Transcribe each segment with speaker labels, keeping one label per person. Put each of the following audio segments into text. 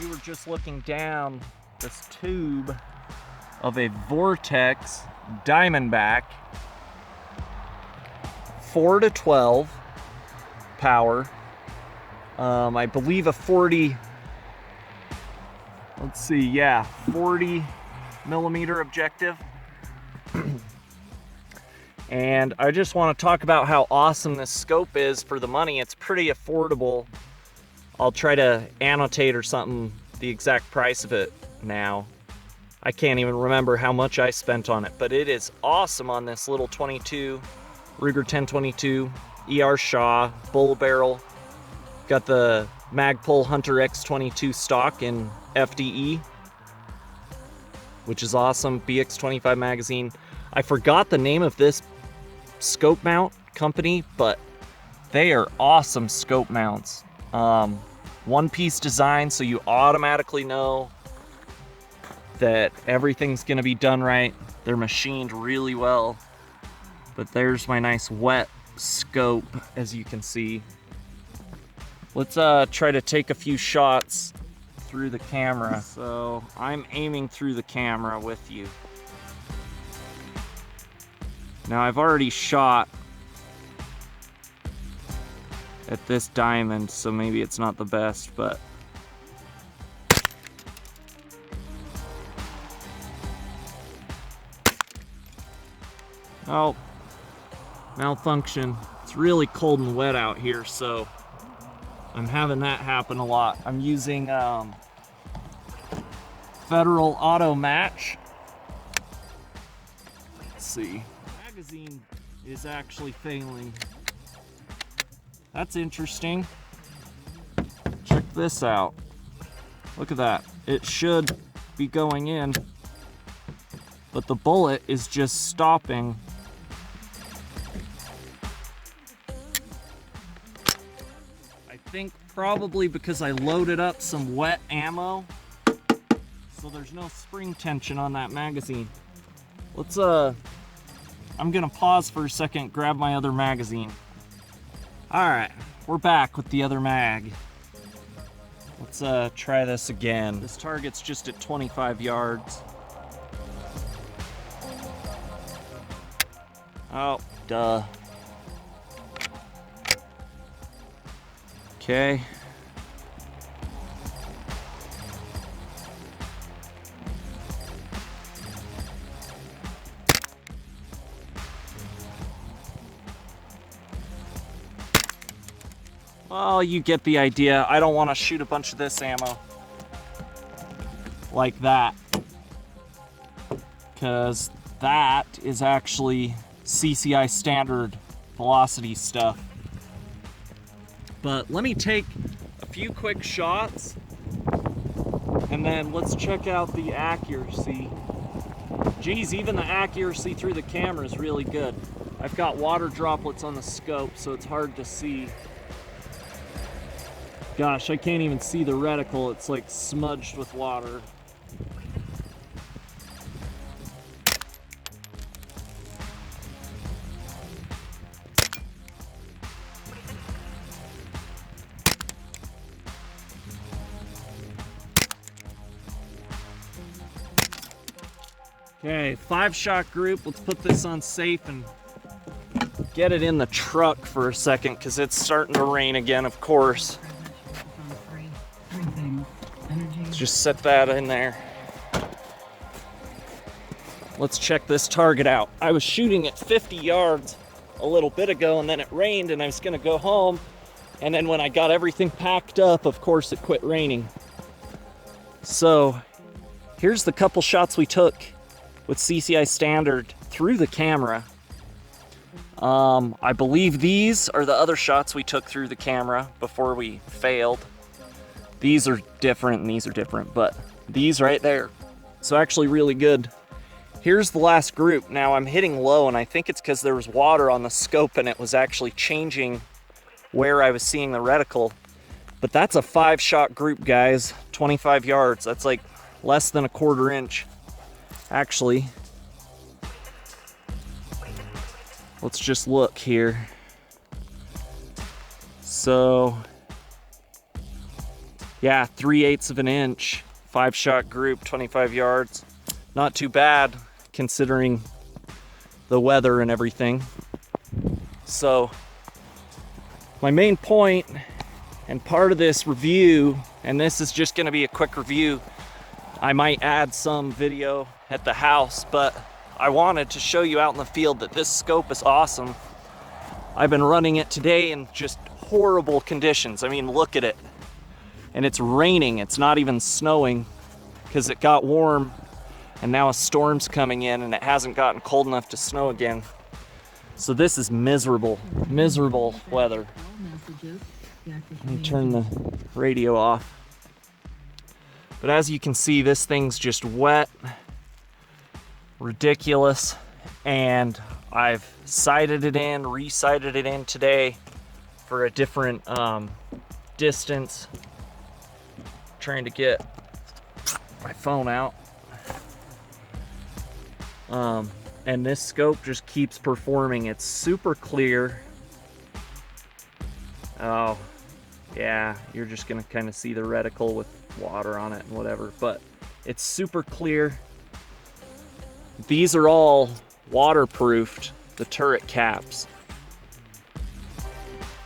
Speaker 1: you were just looking down this tube of a Vortex Diamondback 4 to 12 power. I believe a 40, let's see, yeah, 40 millimeter objective. And I just want to talk about how awesome this scope is for the money. It's pretty affordable. I'll try to annotate or something the exact price of it now. I can't even remember how much I spent on it, but it is awesome on this little 22 Ruger 1022 ER Shaw bull barrel. Got the Magpul Hunter X22 stock in FDE, which is awesome. BX25 magazine. I forgot the name of this scope mount company, but they are awesome scope mounts. One-piece design, so you automatically know that everything's gonna be done right. They're machined really well. But there's my nice wet scope, as you can see. Let's try to take a few shots through the camera. So I'm aiming through the camera with you. Now I've already shot at this diamond, so maybe it's not the best, but oh, malfunction. It's really cold and wet out here, so I'm having that happen a lot. I'm using Federal Auto Match. Let's see. Magazine is actually failing. That's interesting. Check this out. Look at that. It should be going in, but the bullet is just stopping. I think probably because I loaded up some wet ammo, so there's no spring tension on that magazine. Let's I'm gonna pause for a second, grab my other magazine. All right, we're back with the other mag. Let's try this again. This target's just at 25 yards. Oh, duh. Okay. Well, you get the idea. I don't want to shoot a bunch of this ammo like that, because that is actually CCI standard velocity stuff. But let me take a few quick shots and then let's check out the accuracy. Geez, even the accuracy through the camera is really good. I've got water droplets on the scope, so it's hard to see. Gosh, I can't even see the reticle. It's like smudged with water. Okay, 5-shot group. Let's put this on safe and get it in the truck for a second, because it's starting to rain again, of course. Let's just set that in there. Let's check this target out. I was shooting at 50 yards a little bit ago, and then it rained, and I was gonna go home, and then when I got everything packed up, of course it quit raining. So here's the couple shots we took with CCI standard through the camera. I believe these are the other shots we took through the camera before we failed. These are different and these are different, but these right there, so actually really good. Here's the last group. Now I'm hitting low, and I think it's because there was water on the scope and it was actually changing where I was seeing the reticle. But that's a 5-shot group, guys. 25 yards. That's like less than a 1/4 inch. Actually, let's just look here. So Yeah, 3/8 of an inch, 5-shot group, 25 yards. Not too bad considering the weather and everything. So my main point and part of this review, and this is just gonna be a quick review, I might add some video at the house, but I wanted to show you out in the field that this scope is awesome. I've been running it today in just horrible conditions. I mean, look at it. And it's raining, it's not even snowing because it got warm and now a storm's coming in and it hasn't gotten cold enough to snow again. So this is miserable, miserable weather. Let me turn the radio off. But as you can see, this thing's just wet, ridiculous, and I've sighted it in, re-sighted it in today for a different distance. Trying to get my phone out. And this scope just keeps performing. It's super clear. Oh, yeah, you're just gonna kind of see the reticle with water on it and whatever, but it's super clear. These are all waterproofed, the turret caps.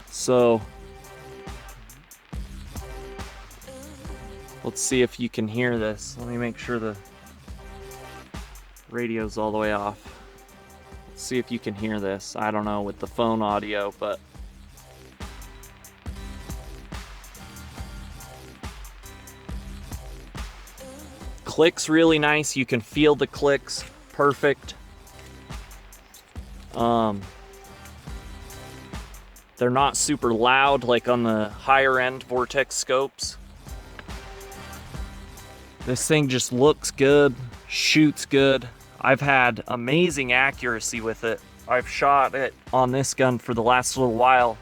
Speaker 1: So let's see if you can hear this. Let me make sure the radio's all the way off. Let's see if you can hear this. I don't know with the phone audio, but clicks really nice. You can feel the clicks perfect. They're not super loud like on the higher end Vortex scopes. This thing just looks good, shoots good. I've had amazing accuracy with it. I've shot it on this gun for the last little while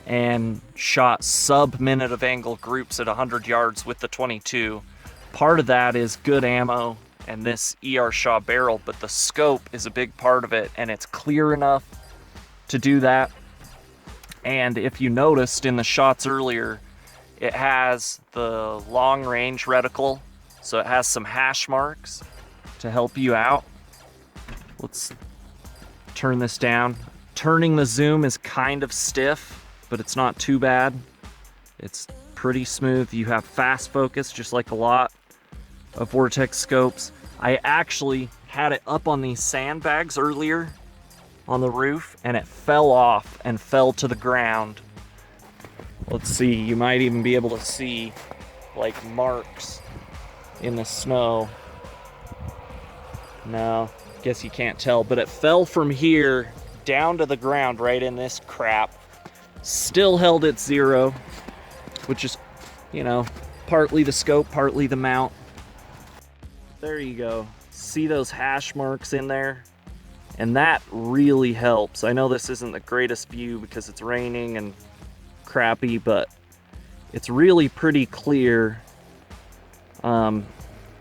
Speaker 1: and shot sub-minute of angle groups at 100 yards with the 22. Part of that is good ammo and this ER Shaw barrel, but the scope is a big part of it, and it's clear enough to do that. And if you noticed in the shots earlier, it has the long range reticle, so it has some hash marks to help you out. Let's turn this down. Turning the zoom is kind of stiff, but it's not too bad. It's pretty smooth. You have fast focus, just like a lot of Vortex scopes. I actually had it up on these sandbags earlier on the roof, and it fell off and fell to the ground. Let's see, you might even be able to see like marks in the snow. No, guess you can't tell, but it fell from here down to the ground right in this crap. Still held at 0, which is, you know, partly the scope, partly the mount. There you go. See those hash marks in there? And that really helps. I know this isn't the greatest view because it's raining and crappy, but it's really pretty clear.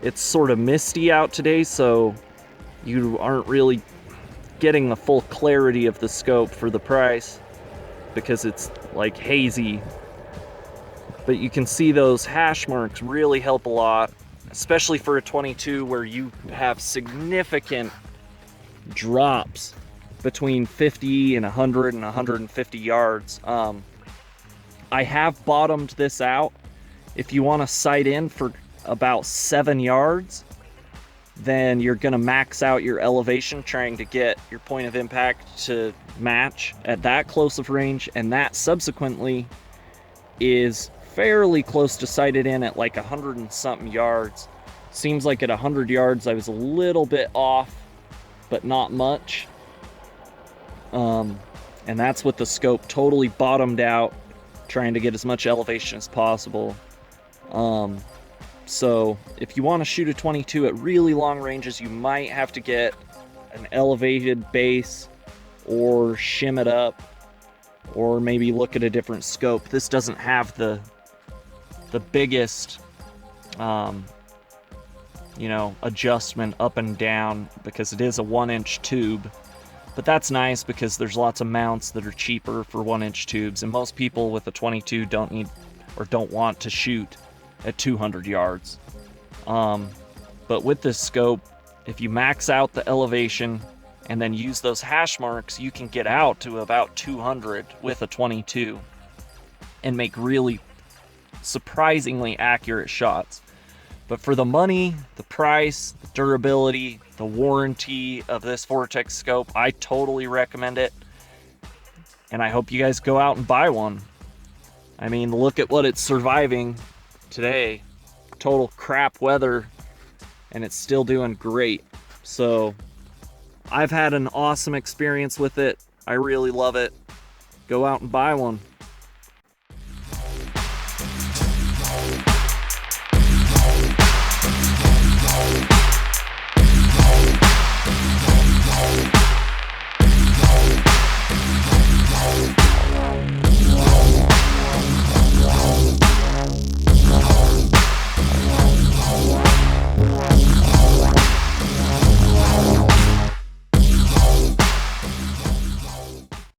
Speaker 1: It's sort of misty out today, so you aren't really getting the full clarity of the scope for the price because it's like hazy. But you can see those hash marks really help a lot, especially for a 22 where you have significant drops between 50 and 100 and 150 yards. I have bottomed this out. If you want to sight in for about 7 yards, then you're going to max out your elevation trying to get your point of impact to match at that close of range, and that subsequently is fairly close to sighted in at like 100 and something yards. Seems like at 100 yards I was a little bit off, but not much. And that's with the scope totally bottomed out, trying to get as much elevation as possible. So if you want to shoot a 22 at really long ranges, you might have to get an elevated base or shim it up, or maybe look at a different scope. This doesn't have the biggest you know, adjustment up and down because it is a 1-inch tube. But that's nice because there's lots of mounts that are cheaper for 1-inch tubes, and most people with a 22 don't need or don't want to shoot at 200 yards. But with this scope, if you max out the elevation and then use those hash marks, you can get out to about 200 with a 22 and make really surprisingly accurate shots. But for the money, the price, the durability, the warranty of this Vortex scope, I totally recommend it. And I hope you guys go out and buy one. I mean, look at what it's surviving today. Total crap weather, and it's still doing great. So I've had an awesome experience with it. I really love it. Go out and buy one.